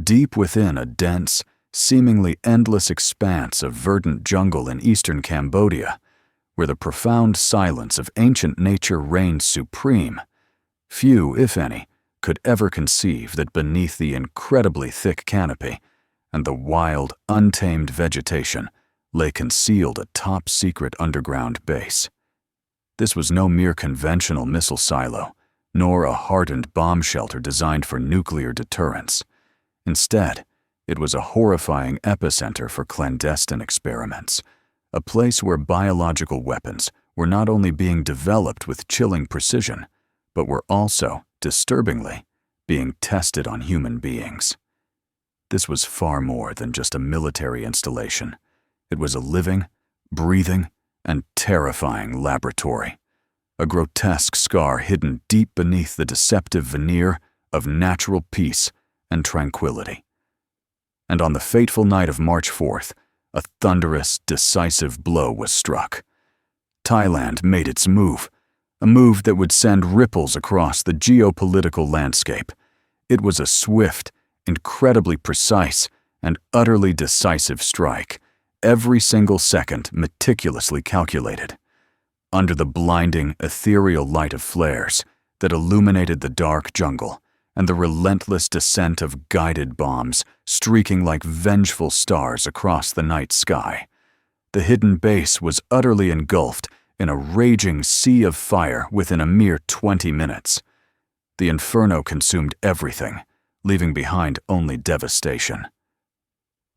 Deep within a dense, seemingly endless expanse of verdant jungle in eastern Cambodia, where the profound silence of ancient nature reigned supreme, few, if any, could ever conceive that beneath the incredibly thick canopy and the wild, untamed vegetation lay concealed a top-secret underground base. This was no mere conventional missile silo, nor a hardened bomb shelter designed for nuclear deterrence. Instead, it was a horrifying epicenter for clandestine experiments, a place where biological weapons were not only being developed with chilling precision, but were also, disturbingly, being tested on human beings. This was far more than just a military installation. It was a living, breathing, and terrifying laboratory, a grotesque scar hidden deep beneath the deceptive veneer of natural peace and tranquility. And on the fateful night of March 4th, a thunderous, decisive blow was struck. Thailand made its move, a move that would send ripples across the geopolitical landscape. It was a swift, incredibly precise, and utterly decisive strike, every single second meticulously calculated. Under the blinding, ethereal light of flares that illuminated the dark jungle and the relentless descent of guided bombs streaking like vengeful stars across the night sky, the hidden base was utterly engulfed in a raging sea of fire within a mere 20 minutes. The inferno consumed everything, leaving behind only devastation.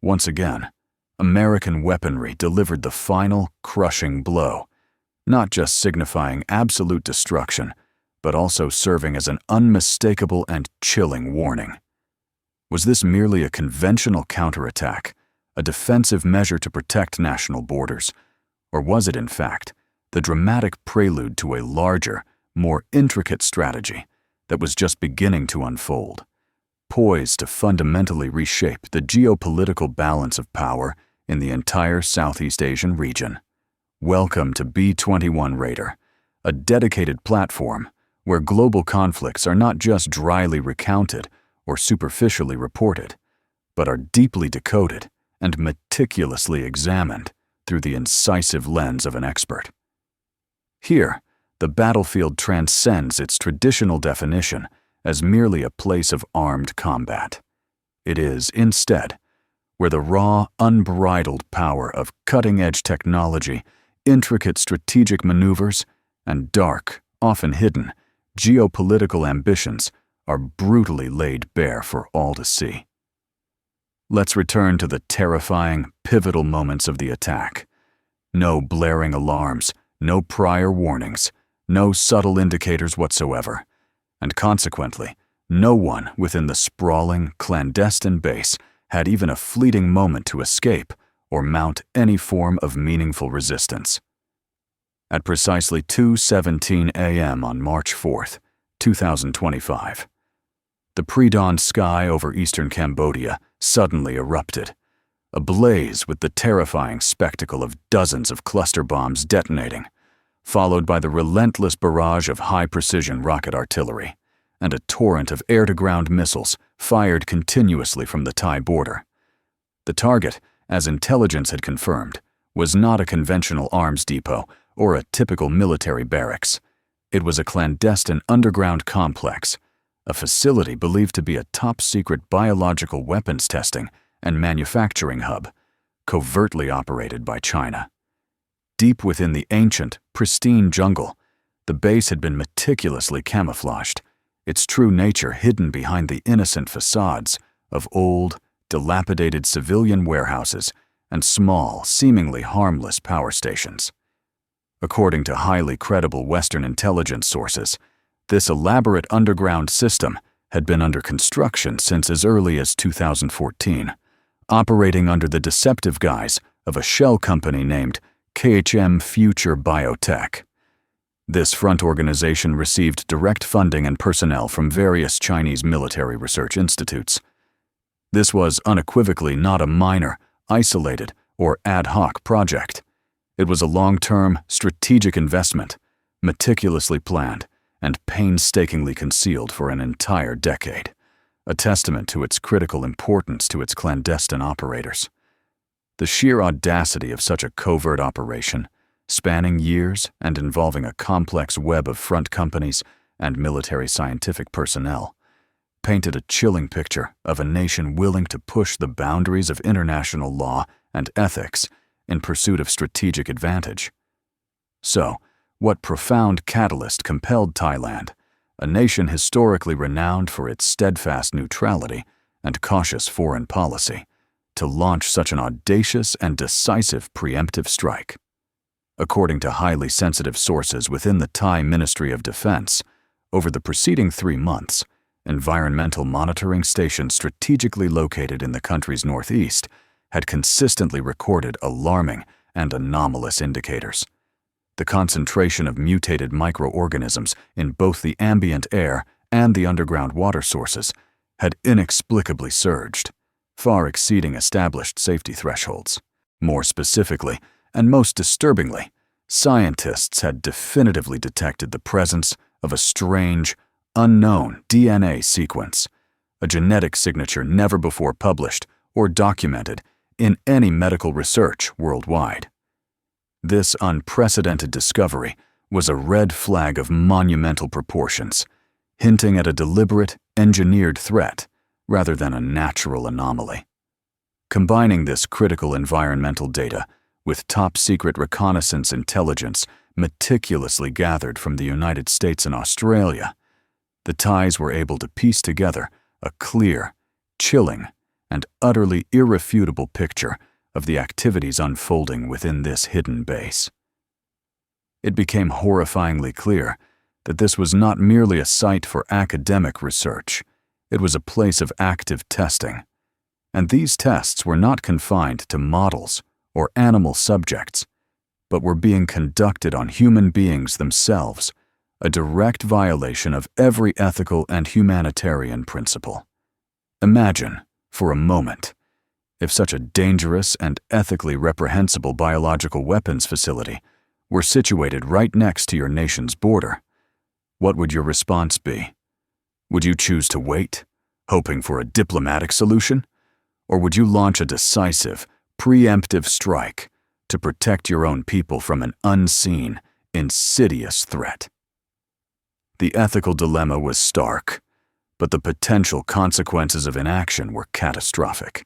Once again, American weaponry delivered the final, crushing blow, not just signifying absolute destruction, but also serving as an unmistakable and chilling warning. Was this merely a conventional counterattack, a defensive measure to protect national borders, or was it, in fact, the dramatic prelude to a larger, more intricate strategy that was just beginning to unfold, poised to fundamentally reshape the geopolitical balance of power in the entire Southeast Asian region? Welcome to B-21 Raider, a dedicated platform where global conflicts are not just dryly recounted or superficially reported, but are deeply decoded and meticulously examined through the incisive lens of an expert. Here, the battlefield transcends its traditional definition as merely a place of armed combat. It is, instead, where the raw, unbridled power of cutting-edge technology, intricate strategic maneuvers, and dark, often hidden, geopolitical ambitions are brutally laid bare for all to see. Let's return to the terrifying, pivotal moments of the attack. No blaring alarms, no prior warnings, no subtle indicators whatsoever, and consequently, no one within the sprawling, clandestine base had even a fleeting moment to escape or mount any form of meaningful resistance. At precisely 2:17 a.m. on March 4th, 2025, the pre-dawn sky over eastern Cambodia suddenly erupted, ablaze with the terrifying spectacle of dozens of cluster bombs detonating, followed by the relentless barrage of high-precision rocket artillery and a torrent of air-to-ground missiles fired continuously from the Thai border. The target, as intelligence had confirmed, was not a conventional arms depot or a typical military barracks. It was a clandestine underground complex, a facility believed to be a top-secret biological weapons testing and manufacturing hub, covertly operated by China. Deep within the ancient, pristine jungle, the base had been meticulously camouflaged, its true nature hidden behind the innocent facades of old, dilapidated civilian warehouses and small, seemingly harmless power stations. According to highly credible Western intelligence sources, this elaborate underground system had been under construction since as early as 2014, operating under the deceptive guise of a shell company named KHM Future Biotech. This front organization received direct funding and personnel from various Chinese military research institutes. This was unequivocally not a minor, isolated, or ad hoc project. It was a long-term, strategic investment, meticulously planned and painstakingly concealed for an entire decade, a testament to its critical importance to its clandestine operators. The sheer audacity of such a covert operation, spanning years and involving a complex web of front companies and military scientific personnel, painted a chilling picture of a nation willing to push the boundaries of international law and ethics in pursuit of strategic advantage. So, what profound catalyst compelled Thailand, a nation historically renowned for its steadfast neutrality and cautious foreign policy, to launch such an audacious and decisive preemptive strike? According to highly sensitive sources within the Thai Ministry of Defense, over the preceding 3 months, environmental monitoring stations strategically located in the country's northeast had consistently recorded alarming and anomalous indicators. The concentration of mutated microorganisms in both the ambient air and the underground water sources had inexplicably surged, far exceeding established safety thresholds. More specifically, and most disturbingly, scientists had definitively detected the presence of a strange, unknown DNA sequence, a genetic signature never before published or documented in any medical research worldwide. This unprecedented discovery was a red flag of monumental proportions, hinting at a deliberate, engineered threat rather than a natural anomaly. Combining this critical environmental data with top-secret reconnaissance intelligence meticulously gathered from the United States and Australia, the Thais were able to piece together a clear, chilling, and utterly irrefutable picture of the activities unfolding within this hidden base. It became horrifyingly clear that this was not merely a site for academic research, it was a place of active testing. And these tests were not confined to models or animal subjects, but were being conducted on human beings themselves, a direct violation of every ethical and humanitarian principle. Imagine, for a moment, if such a dangerous and ethically reprehensible biological weapons facility were situated right next to your nation's border. What would your response be? Would you choose to wait, hoping for a diplomatic solution? Or would you launch a decisive, preemptive strike to protect your own people from an unseen, insidious threat? The ethical dilemma was stark, but the potential consequences of inaction were catastrophic.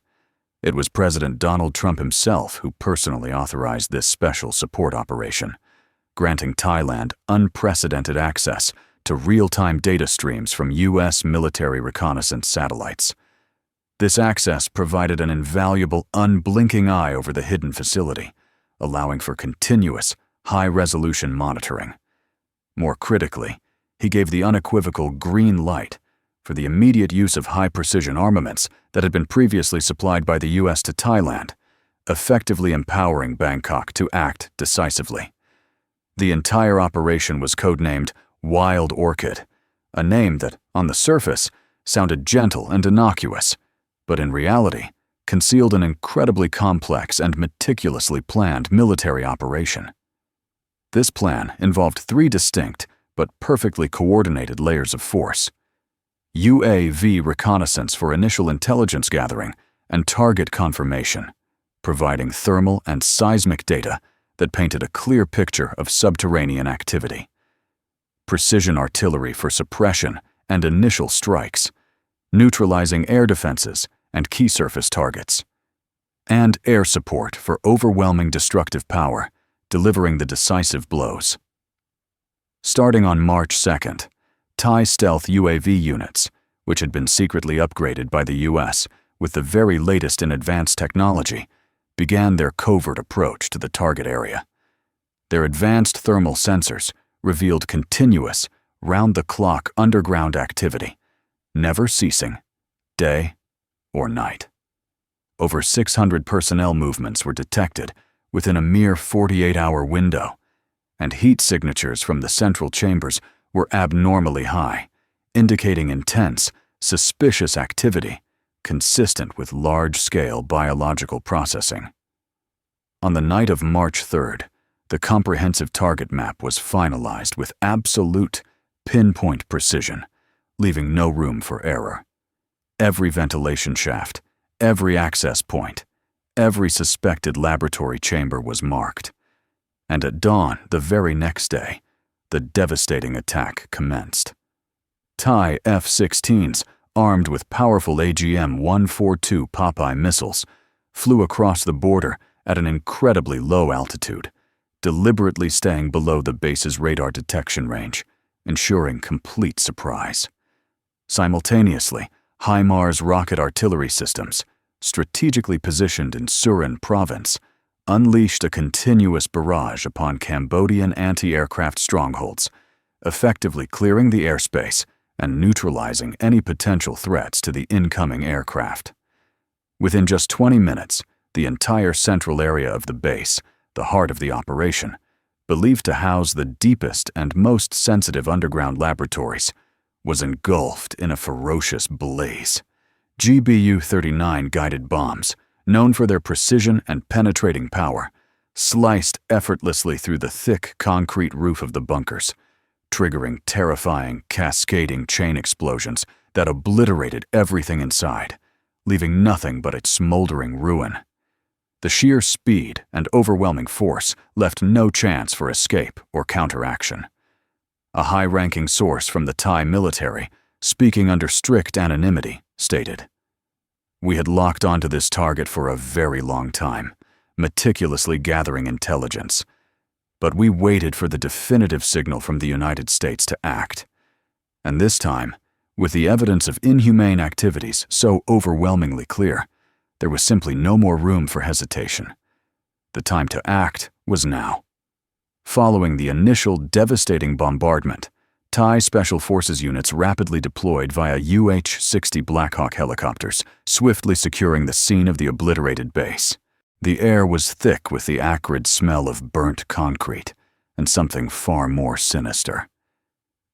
It was President Donald Trump himself who personally authorized this special support operation, granting Thailand unprecedented access to real-time data streams from U.S. military reconnaissance satellites. This access provided an invaluable, unblinking eye over the hidden facility, allowing for continuous, high-resolution monitoring. More critically, he gave the unequivocal green light for the immediate use of high-precision armaments that had been previously supplied by the U.S. to Thailand, effectively empowering Bangkok to act decisively. The entire operation was codenamed Wild Orchid, a name that, on the surface, sounded gentle and innocuous, but in reality, concealed an incredibly complex and meticulously planned military operation. This plan involved 3 distinct but perfectly coordinated layers of force: UAV reconnaissance for initial intelligence gathering and target confirmation, providing thermal and seismic data that painted a clear picture of subterranean activity; precision artillery for suppression and initial strikes, neutralizing air defenses and key surface targets; and air support for overwhelming destructive power, delivering the decisive blows. Starting on March 2nd, Thai stealth UAV units, which had been secretly upgraded by the U.S. with the very latest in advanced technology, began their covert approach to the target area. Their advanced thermal sensors revealed continuous, round-the-clock underground activity, never ceasing, day or night. Over 600 personnel movements were detected within a mere 48-hour window, and heat signatures from the central chambers were abnormally high, indicating intense, suspicious activity consistent with large-scale biological processing. On the night of March 3rd, the comprehensive target map was finalized with absolute, pinpoint precision, leaving no room for error. Every ventilation shaft, every access point, every suspected laboratory chamber was marked. And at dawn the very next day, the devastating attack commenced. Thai F-16s, armed with powerful AGM-142 Popeye missiles, flew across the border at an incredibly low altitude, deliberately staying below the base's radar detection range, ensuring complete surprise. Simultaneously, HIMARS rocket artillery systems, strategically positioned in Surin province, unleashed a continuous barrage upon Cambodian anti-aircraft strongholds, effectively clearing the airspace and neutralizing any potential threats to the incoming aircraft. Within just 20 minutes, the entire central area of the base, the heart of the operation, believed to house the deepest and most sensitive underground laboratories, was engulfed in a ferocious blaze. GBU-39 guided bombs, known for their precision and penetrating power, sliced effortlessly through the thick concrete roof of the bunkers, triggering terrifying, cascading chain explosions that obliterated everything inside, leaving nothing but its smoldering ruin. The sheer speed and overwhelming force left no chance for escape or counteraction. A high-ranking source from the Thai military, speaking under strict anonymity, stated, "We had locked onto this target for a very long time, meticulously gathering intelligence. But we waited for the definitive signal from the United States to act. And this time, with the evidence of inhumane activities so overwhelmingly clear, there was simply no more room for hesitation. The time to act was now." Following the initial devastating bombardment, Thai Special Forces units rapidly deployed via UH-60 Blackhawk helicopters, swiftly securing the scene of the obliterated base. The air was thick with the acrid smell of burnt concrete and something far more sinister.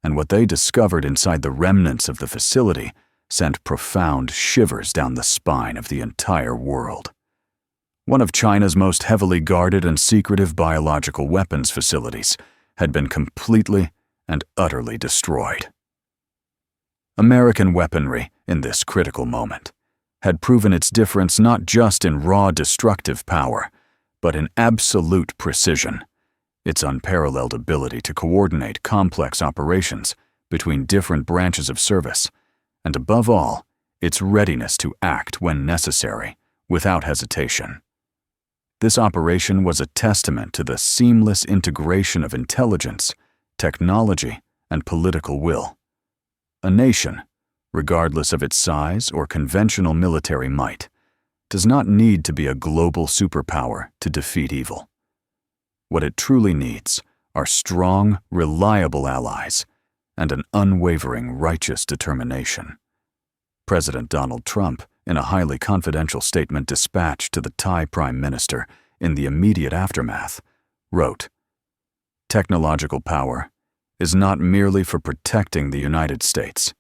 And what they discovered inside the remnants of the facility sent profound shivers down the spine of the entire world. One of China's most heavily guarded and secretive biological weapons facilities had been completely and utterly destroyed. American weaponry, in this critical moment, had proven its difference not just in raw destructive power, but in absolute precision, its unparalleled ability to coordinate complex operations between different branches of service, and above all, its readiness to act when necessary, without hesitation. This operation was a testament to the seamless integration of intelligence, technology, and political will. A nation, regardless of its size or conventional military might, does not need to be a global superpower to defeat evil. What it truly needs are strong, reliable allies and an unwavering righteous determination. President Donald Trump, in a highly confidential statement dispatched to the Thai Prime Minister in the immediate aftermath, wrote, "Technological power is not merely for protecting the United States.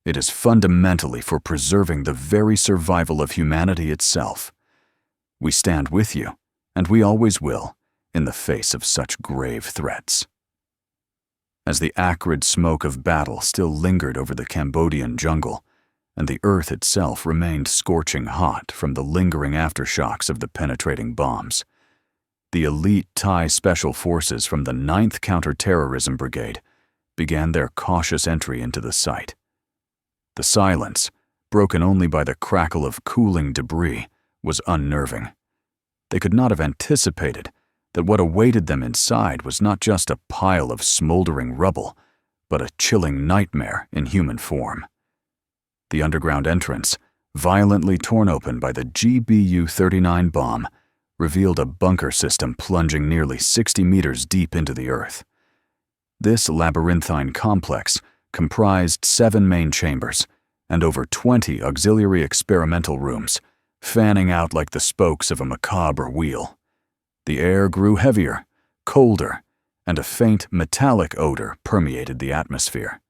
It is fundamentally for preserving the very survival of humanity itself. We stand with you, and we always will, in the face of such grave threats." As the acrid smoke of battle still lingered over the Cambodian jungle, and the earth itself remained scorching hot from the lingering aftershocks of the penetrating bombs, the elite Thai Special Forces from the 9th Counterterrorism Brigade began their cautious entry into the site. The silence, broken only by the crackle of cooling debris, was unnerving. They could not have anticipated that what awaited them inside was not just a pile of smoldering rubble, but a chilling nightmare in human form. The underground entrance, violently torn open by the GBU-39 bomb, revealed a bunker system plunging nearly 60 meters deep into the earth. This labyrinthine complex comprised 7 main chambers and over 20 auxiliary experimental rooms, fanning out like the spokes of a macabre wheel. The air grew heavier, colder, and a faint metallic odor permeated the atmosphere.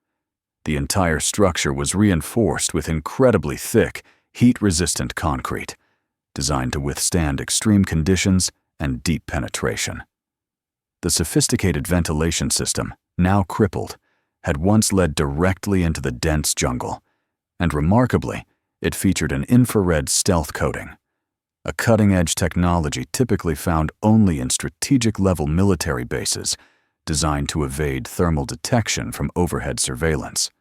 The entire structure was reinforced with incredibly thick, heat-resistant concrete, designed to withstand extreme conditions and deep penetration. The sophisticated ventilation system, now crippled, had once led directly into the dense jungle, and remarkably, It featured an infrared stealth coating, a cutting-edge technology typically found only in strategic-level military bases, designed to evade thermal detection from overhead surveillance.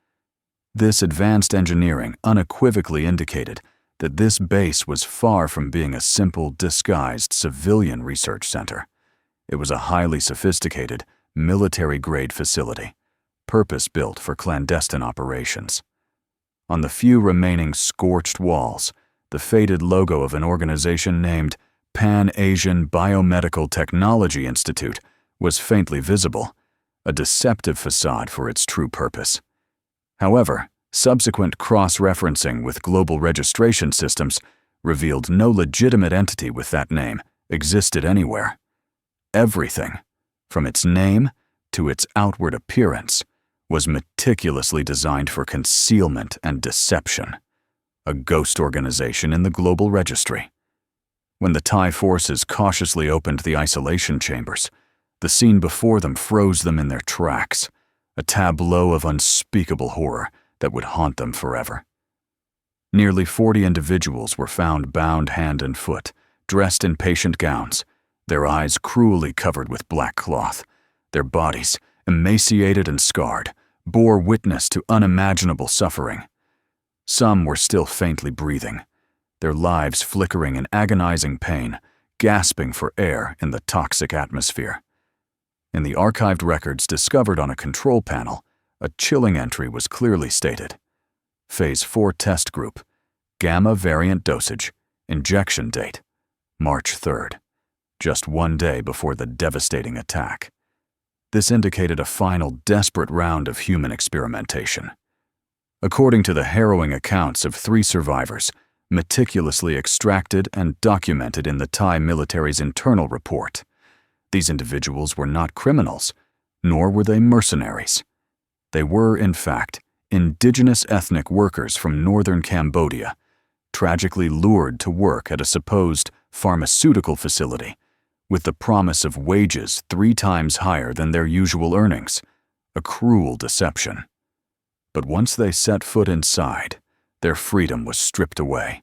This advanced engineering unequivocally indicated that this base was far from being a simple, disguised civilian research center. It was a highly sophisticated, military-grade facility, purpose-built for clandestine operations. On the few remaining scorched walls, the faded logo of an organization named Pan-Asian Biomedical Technology Institute was faintly visible, a deceptive facade for its true purpose. However, subsequent cross-referencing with global registration systems revealed no legitimate entity with that name existed anywhere. Everything, from its name to its outward appearance, was meticulously designed for concealment and deception. A ghost organization in the global registry. When the Thai forces cautiously opened the isolation chambers, the scene before them froze them in their tracks, a tableau of unspeakable horror that would haunt them forever. Nearly 40 individuals were found bound hand and foot, dressed in patient gowns, their eyes cruelly covered with black cloth. Their bodies, emaciated and scarred, bore witness to unimaginable suffering. Some were still faintly breathing, their lives flickering in agonizing pain, gasping for air in the toxic atmosphere. In the archived records discovered on a control panel, a chilling entry was clearly stated. Phase 4 test group, gamma variant dosage, injection date, March 3rd, just 1 day before the devastating attack. This indicated a final desperate round of human experimentation. According to the harrowing accounts of 3 survivors, meticulously extracted and documented in the Thai military's internal report, these individuals were not criminals, nor were they mercenaries. They were, in fact, indigenous ethnic workers from northern Cambodia, tragically lured to work at a supposed pharmaceutical facility, with the promise of wages 3 times higher than their usual earnings, a cruel deception. But once they set foot inside, their freedom was stripped away.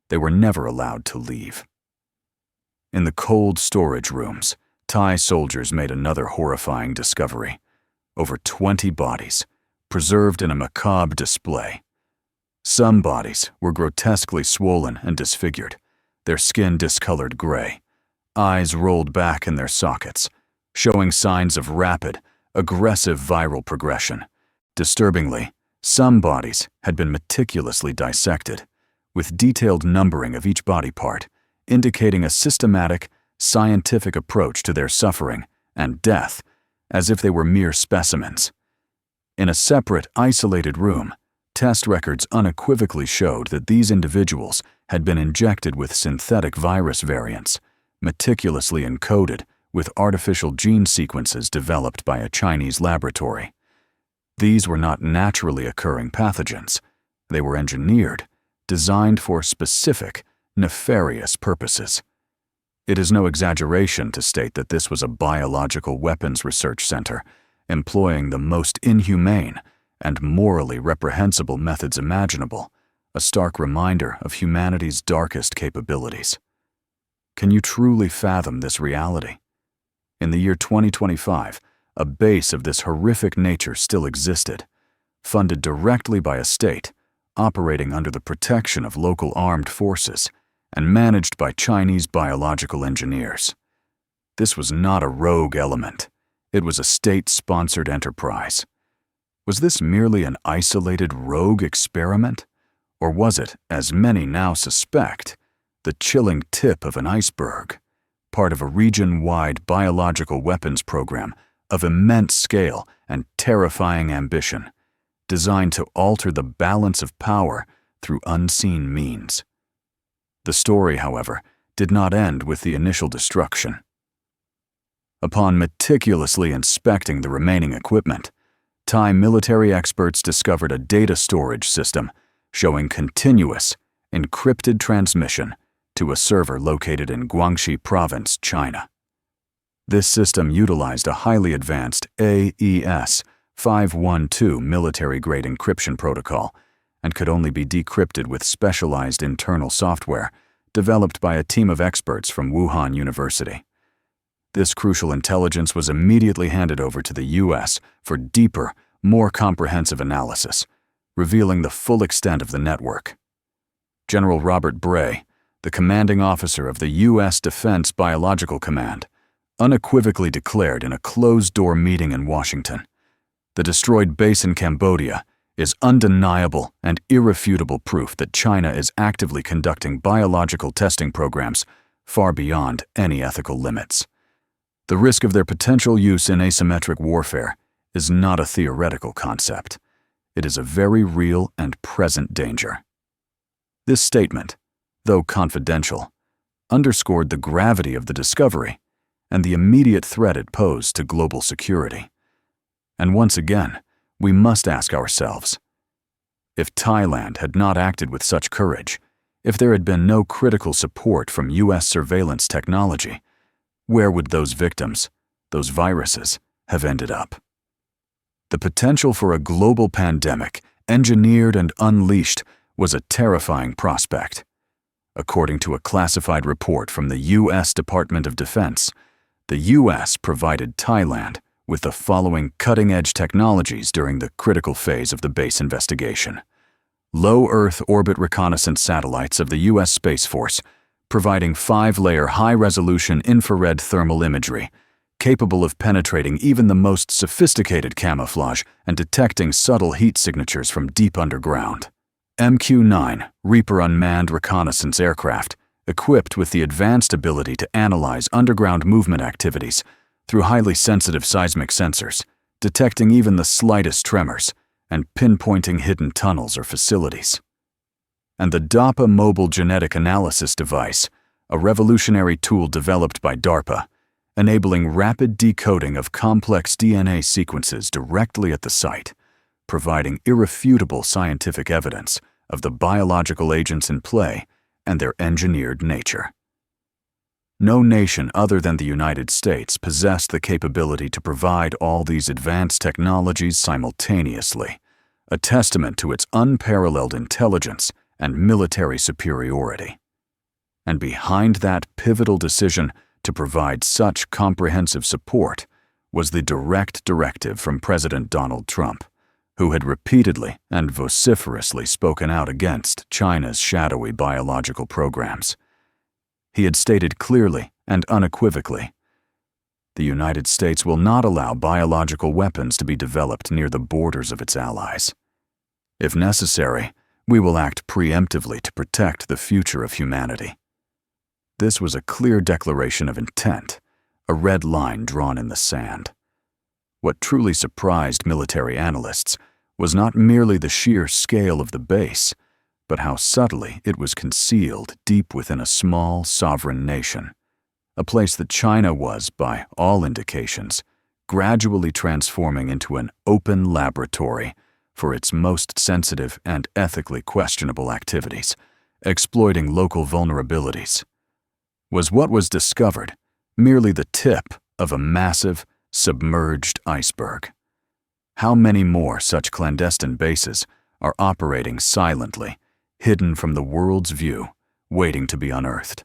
They were never allowed to leave. In the cold storage rooms, Thai soldiers made another horrifying discovery. Over 20 bodies, preserved in a macabre display. Some bodies were grotesquely swollen and disfigured, their skin discolored gray, eyes rolled back in their sockets, showing signs of rapid, aggressive viral progression. Disturbingly, some bodies had been meticulously dissected, with detailed numbering of each body part, indicating a systematic, scientific approach to their suffering and death, as if they were mere specimens. In a separate, isolated room, test records unequivocally showed that these individuals had been injected with synthetic virus variants, meticulously encoded with artificial gene sequences developed by a Chinese laboratory. These were not naturally occurring pathogens. They were engineered, designed for specific, nefarious purposes. It is no exaggeration to state that this was a biological weapons research center, employing the most inhumane and morally reprehensible methods imaginable, a stark reminder of humanity's darkest capabilities. Can you truly fathom this reality? In the year 2025, a base of this horrific nature still existed, funded directly by a state, operating under the protection of local armed forces, and managed by Chinese biological engineers. This was not a rogue element. It was a state-sponsored enterprise. Was this merely an isolated rogue experiment? Or was it, as many now suspect, the chilling tip of an iceberg, part of a region-wide biological weapons program of immense scale and terrifying ambition, designed to alter the balance of power through unseen means? The story, however, did not end with the initial destruction. Upon meticulously inspecting the remaining equipment, Thai military experts discovered a data storage system showing continuous, encrypted transmission to a server located in Guangxi Province, China. This system utilized a highly advanced AES 512 military-grade encryption protocol and could only be decrypted with specialized internal software developed by a team of experts from Wuhan University. This crucial intelligence was immediately handed over to the U.S. for deeper, more comprehensive analysis, revealing the full extent of the network. General Robert Bray, the commanding officer of the U.S. Defense Biological Command, unequivocally declared in a closed-door meeting in Washington, "The destroyed base in Cambodia is undeniable and irrefutable proof that China is actively conducting biological testing programs far beyond any ethical limits. The risk of their potential use in asymmetric warfare is not a theoretical concept. It is a very real and present danger." This statement, though confidential, underscored the gravity of the discovery and the immediate threat it posed to global security. And once again, we must ask ourselves, if Thailand had not acted with such courage, if there had been no critical support from U.S. surveillance technology, where would those victims, those viruses, have ended up? The potential for a global pandemic, engineered and unleashed, was a terrifying prospect. According to a classified report from the U.S. Department of Defense, the U.S. provided Thailand with the following cutting-edge technologies during the critical phase of the base investigation. Low Earth orbit reconnaissance satellites of the U.S. Space Force, providing 5-layer high-resolution infrared thermal imagery, capable of penetrating even the most sophisticated camouflage and detecting subtle heat signatures from deep underground. MQ-9 Reaper unmanned reconnaissance aircraft, equipped with the advanced ability to analyze underground movement activities through highly sensitive seismic sensors, detecting even the slightest tremors and pinpointing hidden tunnels or facilities. And the DARPA Mobile Genetic Analysis Device, a revolutionary tool developed by DARPA, enabling rapid decoding of complex DNA sequences directly at the site, providing irrefutable scientific evidence of the biological agents in play and their engineered nature. No nation other than the United States possessed the capability to provide all these advanced technologies simultaneously, a testament to its unparalleled intelligence and military superiority. And behind that pivotal decision to provide such comprehensive support was the direct directive from President Donald Trump, who had repeatedly and vociferously spoken out against China's shadowy biological programs. He had stated clearly and unequivocally, "The United States will not allow biological weapons to be developed near the borders of its allies. If necessary, we will act preemptively to protect the future of humanity." This was a clear declaration of intent, a red line drawn in the sand. What truly surprised military analysts was not merely the sheer scale of the base, but how subtly it was concealed deep within a small, sovereign nation, a place that China was, by all indications, gradually transforming into an open laboratory for its most sensitive and ethically questionable activities, exploiting local vulnerabilities. Was what was discovered merely the tip of a massive, submerged iceberg? How many more such clandestine bases are operating silently, hidden from the world's view, waiting to be unearthed?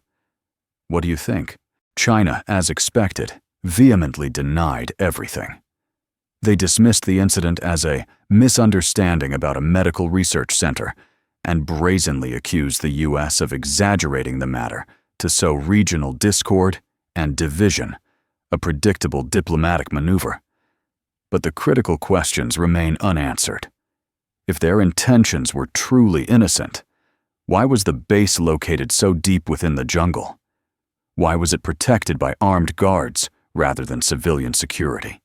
What do you think? China, as expected, vehemently denied everything. They dismissed the incident as a misunderstanding about a medical research center and brazenly accused the U.S. of exaggerating the matter to sow regional discord and division, a predictable diplomatic maneuver. But the critical questions remain unanswered. If their intentions were truly innocent, why was the base located so deep within the jungle? Why was it protected by armed guards rather than civilian security?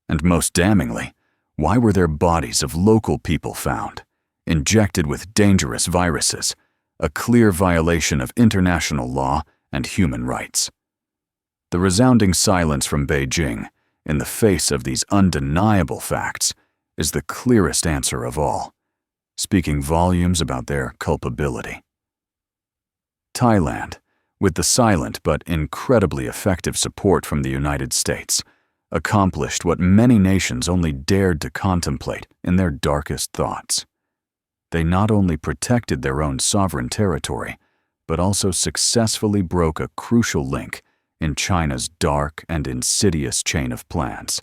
And most damningly, why were there bodies of local people found, injected with dangerous viruses, a clear violation of international law and human rights? The resounding silence from Beijing, in the face of these undeniable facts, is the clearest answer of all, speaking volumes about their culpability. Thailand, with the silent but incredibly effective support from the United States, accomplished what many nations only dared to contemplate in their darkest thoughts. They not only protected their own sovereign territory, but also successfully broke a crucial link in China's dark and insidious chain of plans,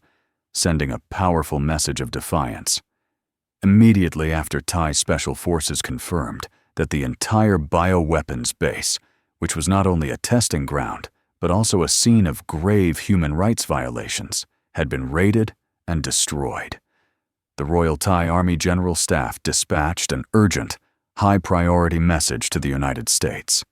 sending a powerful message of defiance. Immediately after Thai special forces confirmed that the entire bioweapons base, which was not only a testing ground, but also a scene of grave human rights violations, had been raided and destroyed, the Royal Thai Army General Staff dispatched an urgent, high-priority message to the United States.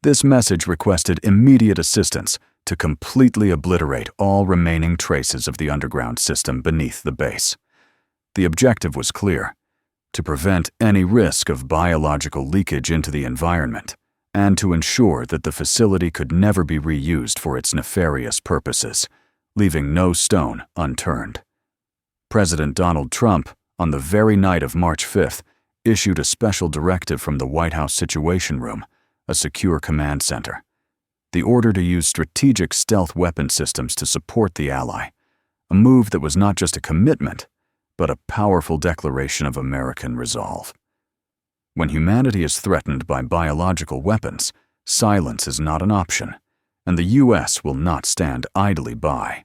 This message requested immediate assistance to completely obliterate all remaining traces of the underground system beneath the base. The objective was clear: to prevent any risk of biological leakage into the environment, and to ensure that the facility could never be reused for its nefarious purposes, leaving no stone unturned. President Donald Trump, on the very night of March 5th, issued a special directive from the White House Situation Room, a secure command center. The order to use strategic stealth weapon systems to support the ally, a move that was not just a commitment, but a powerful declaration of American resolve. When humanity is threatened by biological weapons, silence is not an option, and the U.S. will not stand idly by.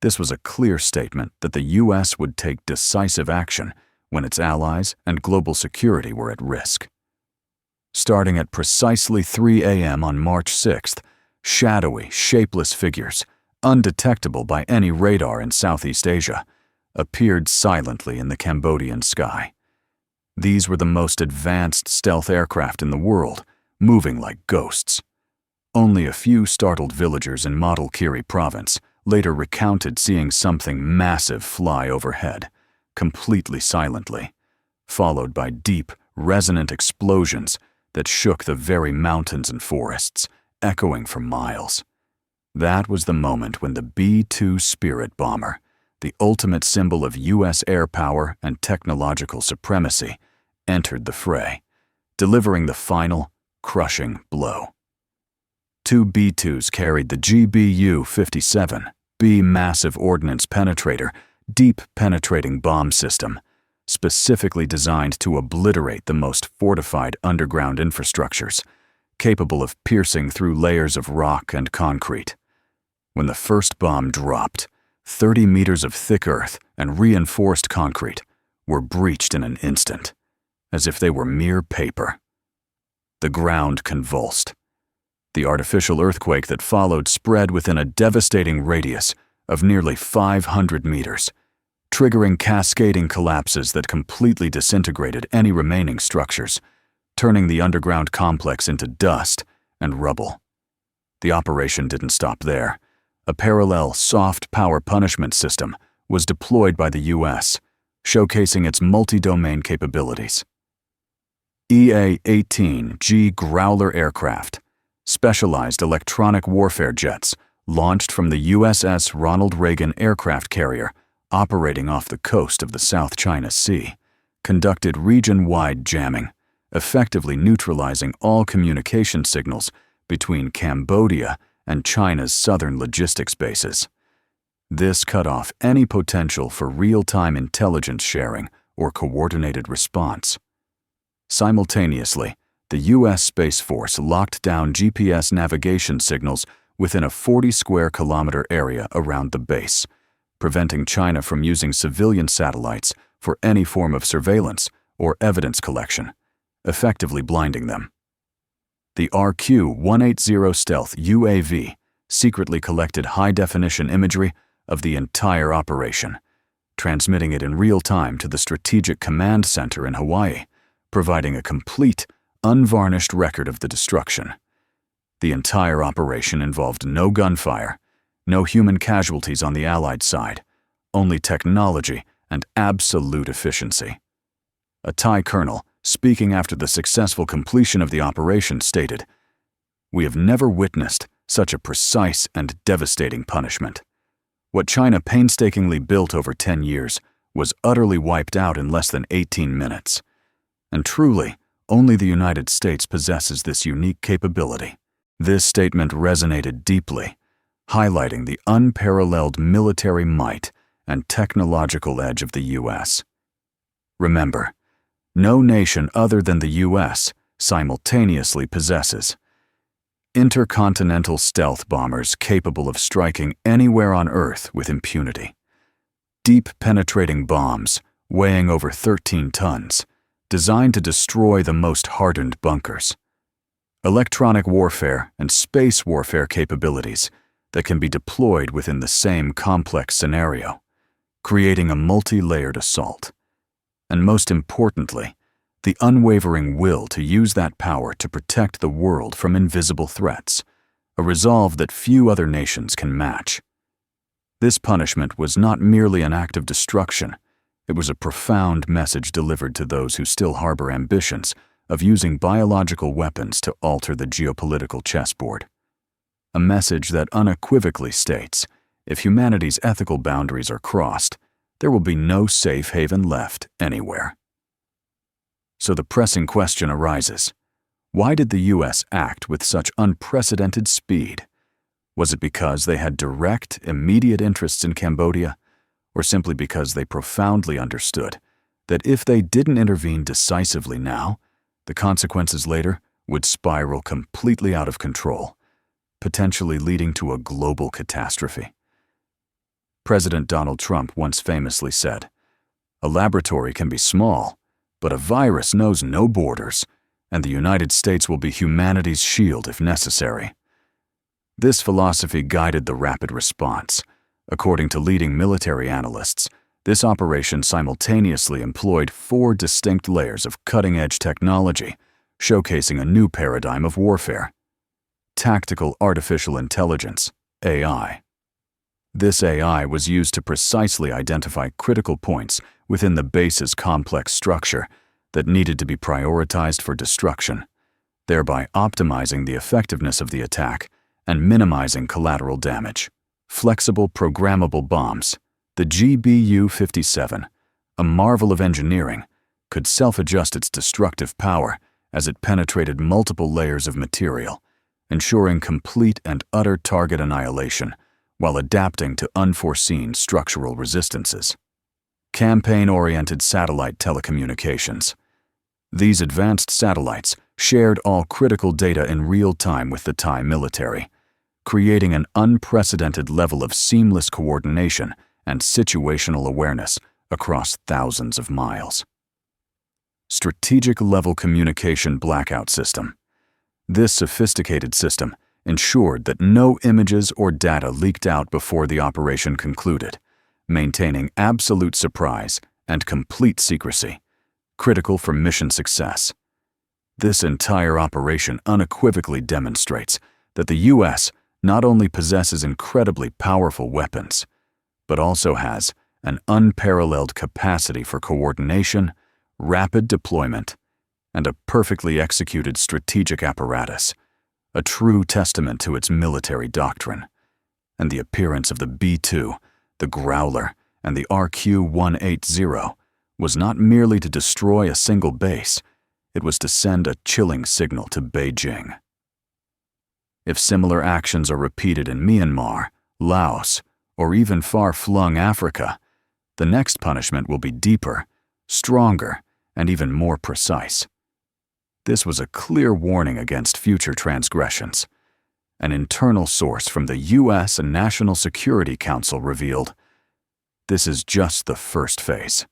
This was a clear statement that the U.S. would take decisive action when its allies and global security were at risk. Starting at precisely 3 a.m. on March 6th, shadowy, shapeless figures, undetectable by any radar in Southeast Asia, appeared silently in the Cambodian sky. These were the most advanced stealth aircraft in the world, moving like ghosts. Only a few startled villagers in Model Kiri province later recounted seeing something massive fly overhead, completely silently, followed by deep, resonant explosions that shook the very mountains and forests, echoing for miles. That was the moment when the B-2 Spirit bomber, the ultimate symbol of U.S. air power and technological supremacy, entered the fray, delivering the final, crushing blow. Two B-2s carried the GBU-57B massive ordnance penetrator, deep penetrating bomb system, specifically designed to obliterate the most fortified underground infrastructures, capable of piercing through layers of rock and concrete. When the first bomb dropped, 30 meters of thick earth and reinforced concrete were breached in an instant, as if they were mere paper. The ground convulsed. The artificial earthquake that followed spread within a devastating radius of nearly 500 meters, triggering cascading collapses that completely disintegrated any remaining structures, turning the underground complex into dust and rubble. The operation didn't stop there. A parallel soft power punishment system was deployed by the U.S., showcasing its multi-domain capabilities. EA-18G Growler aircraft, specialized electronic warfare jets launched from the USS Ronald Reagan aircraft carrier operating off the coast of the South China Sea, conducted region-wide jamming, effectively neutralizing all communication signals between Cambodia and China's southern logistics bases. This cut off any potential for real-time intelligence sharing or coordinated response. Simultaneously, the U.S. Space Force locked down GPS navigation signals within a 40-square-kilometer area around the base, preventing China from using civilian satellites for any form of surveillance or evidence collection, effectively blinding them. The RQ-180 stealth UAV secretly collected high-definition imagery of the entire operation, transmitting it in real time to the Strategic Command Center in Hawaii, providing a complete, unvarnished record of the destruction. The entire operation involved no gunfire, no human casualties on the Allied side, only technology and absolute efficiency. A Thai colonel, speaking after the successful completion of the operation, stated, "We have never witnessed such a precise and devastating punishment. What China painstakingly built over 10 years was utterly wiped out in less than 18 minutes. And truly, only the United States possesses this unique capability." This statement resonated deeply, highlighting the unparalleled military might and technological edge of the U.S. Remember, no nation other than the US simultaneously possesses. Intercontinental stealth bombers capable of striking anywhere on Earth with impunity. Deep penetrating bombs weighing over 13 tons, designed to destroy the most hardened bunkers. Electronic warfare and space warfare capabilities that can be deployed within the same complex scenario, creating a multi-layered assault. And most importantly, the unwavering will to use that power to protect the world from invisible threats, a resolve that few other nations can match. This punishment was not merely an act of destruction, it was a profound message delivered to those who still harbor ambitions of using biological weapons to alter the geopolitical chessboard. A message that unequivocally states, if humanity's ethical boundaries are crossed, there will be no safe haven left anywhere. So the pressing question arises, why did the US act with such unprecedented speed? Was it because they had direct, immediate interests in Cambodia, or simply because they profoundly understood that if they didn't intervene decisively now, the consequences later would spiral completely out of control, potentially leading to a global catastrophe? President Donald Trump once famously said, "A laboratory can be small, but a virus knows no borders, and the United States will be humanity's shield if necessary." This philosophy guided the rapid response. According to leading military analysts, this operation simultaneously employed 4 distinct layers of cutting-edge technology, showcasing a new paradigm of warfare: tactical artificial intelligence, AI. This AI was used to precisely identify critical points within the base's complex structure that needed to be prioritized for destruction, thereby optimizing the effectiveness of the attack and minimizing collateral damage. Flexible programmable bombs, the GBU-57, a marvel of engineering, could self-adjust its destructive power as it penetrated multiple layers of material, ensuring complete and utter target annihilation while adapting to unforeseen structural resistances. Campaign-oriented satellite telecommunications. These advanced satellites shared all critical data in real time with the Thai military, creating an unprecedented level of seamless coordination and situational awareness across thousands of miles. Strategic-level communication blackout system. This sophisticated system ensured that no images or data leaked out before the operation concluded, maintaining absolute surprise and complete secrecy, critical for mission success. This entire operation unequivocally demonstrates that the U.S. not only possesses incredibly powerful weapons, but also has an unparalleled capacity for coordination, rapid deployment, and a perfectly executed strategic apparatus, a true testament to its military doctrine. And the appearance of the B-2, the Growler, and the RQ-180 was not merely to destroy a single base, it was to send a chilling signal to Beijing. If similar actions are repeated in Myanmar, Laos, or even far-flung Africa, the next punishment will be deeper, stronger, and even more precise. This was a clear warning against future transgressions. An internal source from the U.S. and National Security Council revealed, "This is just the first phase.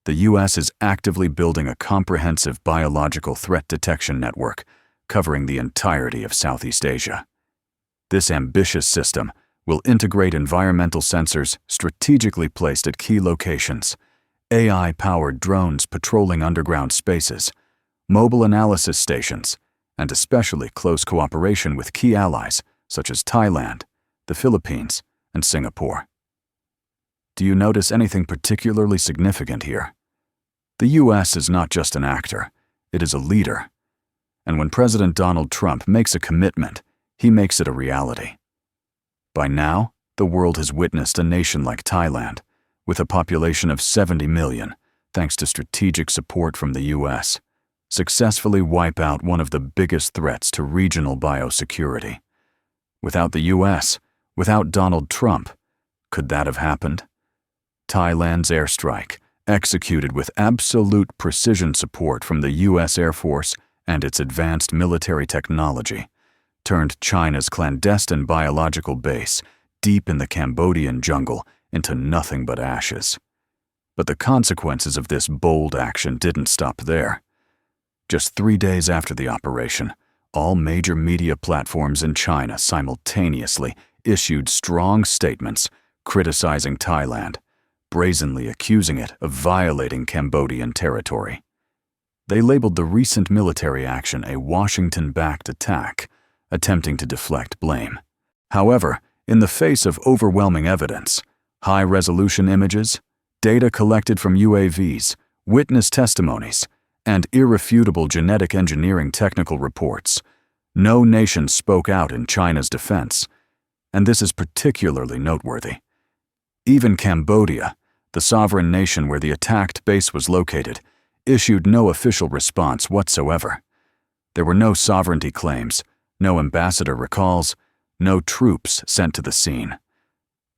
The U.S. is actively building a comprehensive biological threat detection network covering the entirety of Southeast Asia. This ambitious system will integrate environmental sensors strategically placed at key locations, AI-powered drones patrolling underground spaces, mobile analysis stations, and especially close cooperation with key allies such as Thailand, the Philippines, and Singapore." Do you notice anything particularly significant here? The U.S. is not just an actor, it is a leader. And when President Donald Trump makes a commitment, he makes it a reality. By now, the world has witnessed a nation like Thailand, with a population of 70 million, thanks to strategic support from the U.S., successfully wipe out one of the biggest threats to regional biosecurity. Without the U.S., without Donald Trump, could that have happened? Thailand's airstrike, executed with absolute precision support from the U.S. Air Force and its advanced military technology, turned China's clandestine biological base deep in the Cambodian jungle into nothing but ashes. But the consequences of this bold action didn't stop there. Just 3 days after the operation, all major media platforms in China simultaneously issued strong statements criticizing Thailand, brazenly accusing it of violating Cambodian territory. They labeled the recent military action a Washington-backed attack, attempting to deflect blame. However, in the face of overwhelming evidence, high-resolution images, data collected from UAVs, witness testimonies, and irrefutable genetic engineering technical reports, no nation spoke out in China's defense, and this is particularly noteworthy. Even Cambodia, the sovereign nation where the attacked base was located, issued no official response whatsoever. There were no sovereignty claims, no ambassador recalls, no troops sent to the scene.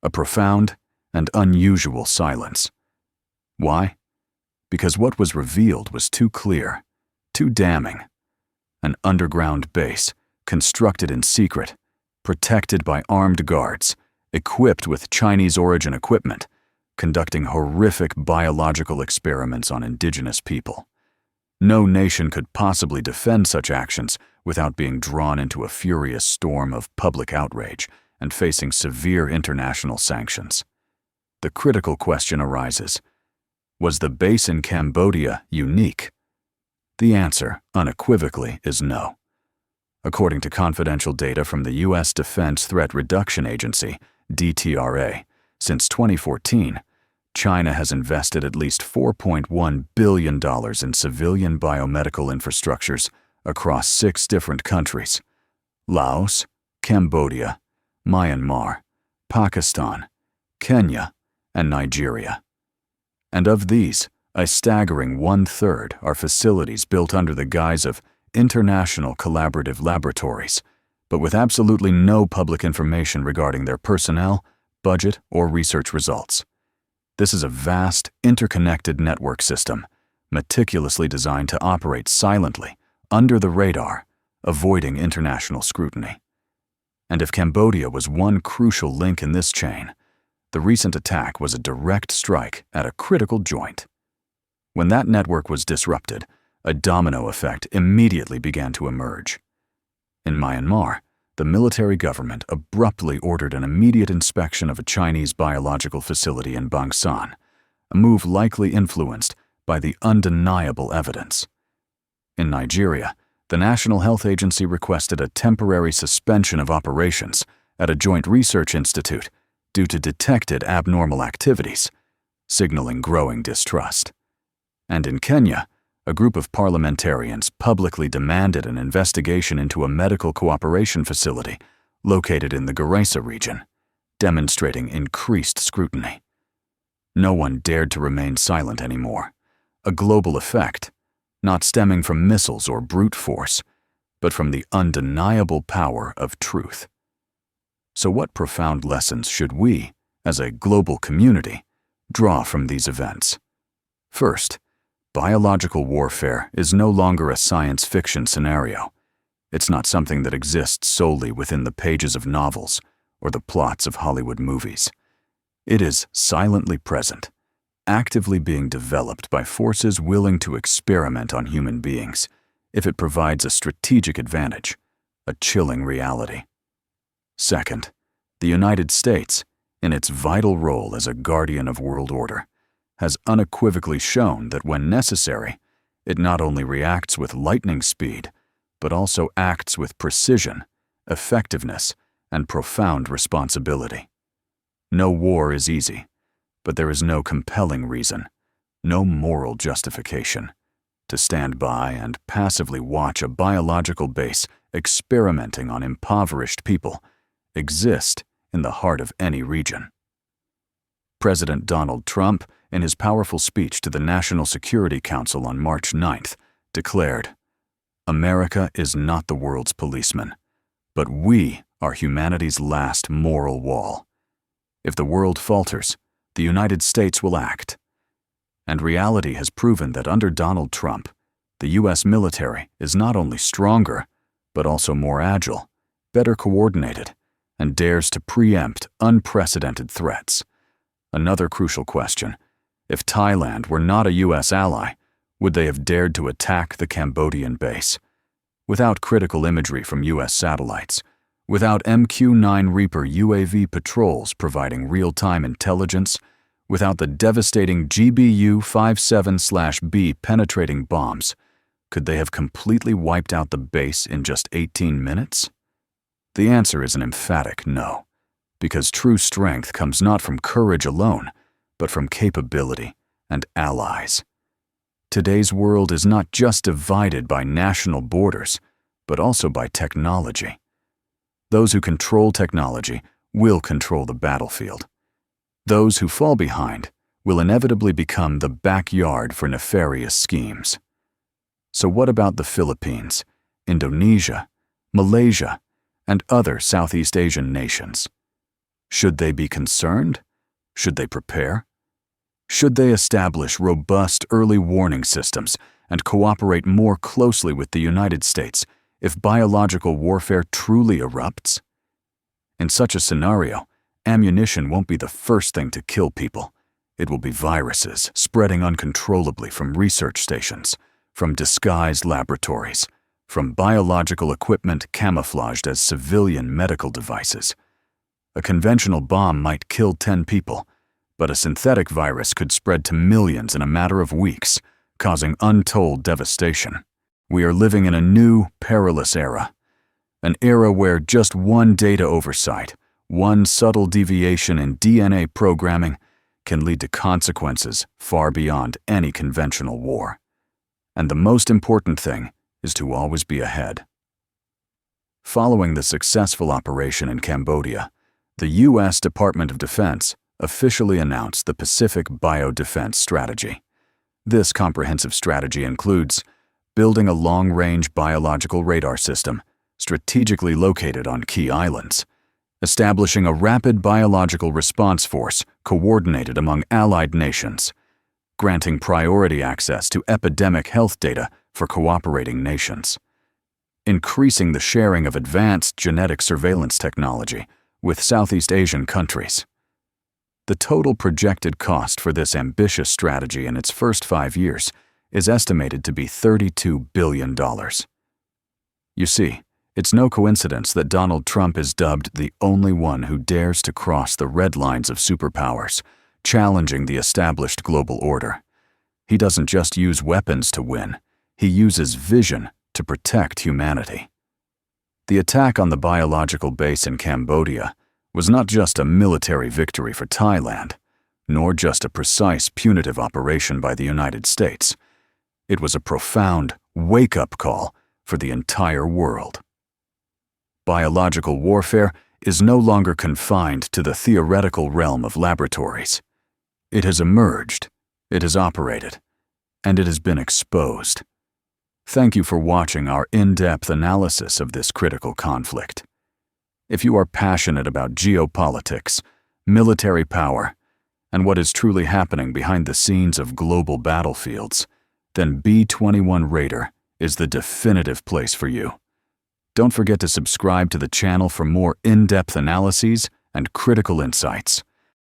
A profound and unusual silence. Why? Because what was revealed was too clear, too damning. An underground base, constructed in secret, protected by armed guards, equipped with Chinese-origin equipment, conducting horrific biological experiments on indigenous people. No nation could possibly defend such actions without being drawn into a furious storm of public outrage and facing severe international sanctions. The critical question arises: was the base in Cambodia unique? The answer, unequivocally, is no. According to confidential data from the U.S. Defense Threat Reduction Agency, DTRA, since 2014, China has invested at least $4.1 billion in civilian biomedical infrastructures across 6 different countries: Laos, Cambodia, Myanmar, Pakistan, Kenya, and Nigeria. And of these, a staggering 1/3 are facilities built under the guise of international collaborative laboratories, but with absolutely no public information regarding their personnel, budget, or research results. This is a vast, interconnected network system, meticulously designed to operate silently, under the radar, avoiding international scrutiny. And if Cambodia was one crucial link in this chain, the recent attack was a direct strike at a critical joint. When that network was disrupted, a domino effect immediately began to emerge. In Myanmar, the military government abruptly ordered an immediate inspection of a Chinese biological facility in Bangsan, a move likely influenced by the undeniable evidence. In Nigeria, the National Health Agency requested a temporary suspension of operations at a joint research institute due to detected abnormal activities, signaling growing distrust. And in Kenya, a group of parliamentarians publicly demanded an investigation into a medical cooperation facility located in the Garissa region, demonstrating increased scrutiny. No one dared to remain silent anymore. A global effect, not stemming from missiles or brute force, but from the undeniable power of truth. So what profound lessons should we, as a global community, draw from these events? First, biological warfare is no longer a science fiction scenario. It's not something that exists solely within the pages of novels or the plots of Hollywood movies. It is silently present, actively being developed by forces willing to experiment on human beings if it provides a strategic advantage, a chilling reality. Second, the United States, in its vital role as a guardian of world order, has unequivocally shown that when necessary, it not only reacts with lightning speed, but also acts with precision, effectiveness, and profound responsibility. No war is easy, but there is no compelling reason, no moral justification, to stand by and passively watch a biological base experimenting on impoverished people exist in the heart of any region. President Donald Trump, in his powerful speech to the National Security Council on March 9th, declared, "America is not the world's policeman, but we are humanity's last moral wall. If the world falters, the United States will act." And reality has proven that under Donald Trump, the U.S. military is not only stronger, but also more agile, better coordinated, and dares to preempt unprecedented threats. Another crucial question: if Thailand were not a U.S. ally, would they have dared to attack the Cambodian base? Without critical imagery from U.S. satellites, without MQ-9 Reaper UAV patrols providing real-time intelligence, without the devastating GBU-57/B penetrating bombs, could they have completely wiped out the base in just 18 minutes? The answer is an emphatic no, because true strength comes not from courage alone, but from capability and allies. Today's world is not just divided by national borders, but also by technology. Those who control technology will control the battlefield. Those who fall behind will inevitably become the backyard for nefarious schemes. So what about the Philippines, Indonesia, Malaysia, and other Southeast Asian nations? Should they be concerned? Should they prepare? Should they establish robust early warning systems and cooperate more closely with the United States if biological warfare truly erupts? In such a scenario, ammunition won't be the first thing to kill people. It will be viruses spreading uncontrollably from research stations, from disguised laboratories, from biological equipment camouflaged as civilian medical devices. A conventional bomb might kill 10 people, but a synthetic virus could spread to millions in a matter of weeks, causing untold devastation. We are living in a new, perilous era. An era where just one data oversight, one subtle deviation in DNA programming, can lead to consequences far beyond any conventional war. And the most important thing is to always be ahead. Following the successful operation in Cambodia, the U.S. Department of Defense officially announced the Pacific Biodefense Strategy. This comprehensive strategy includes building a long-range biological radar system strategically located on key islands, establishing a rapid biological response force coordinated among allied nations, granting priority access to epidemic health data for cooperating nations, increasing the sharing of advanced genetic surveillance technology with Southeast Asian countries. The total projected cost for this ambitious strategy in its first 5 years is estimated to be $32 billion. You see, it's no coincidence that Donald Trump is dubbed the only one who dares to cross the red lines of superpowers, challenging the established global order. He doesn't just use weapons to win, he uses vision to protect humanity. The attack on the biological base in Cambodia was not just a military victory for Thailand, nor just a precise punitive operation by the United States. It was a profound wake-up call for the entire world. Biological warfare is no longer confined to the theoretical realm of laboratories. It has emerged, it has operated, and it has been exposed. Thank you for watching our in-depth analysis of this critical conflict. If you are passionate about geopolitics, military power, and what is truly happening behind the scenes of global battlefields, then B-21 Raider is the definitive place for you. Don't forget to subscribe to the channel for more in-depth analyses and critical insights.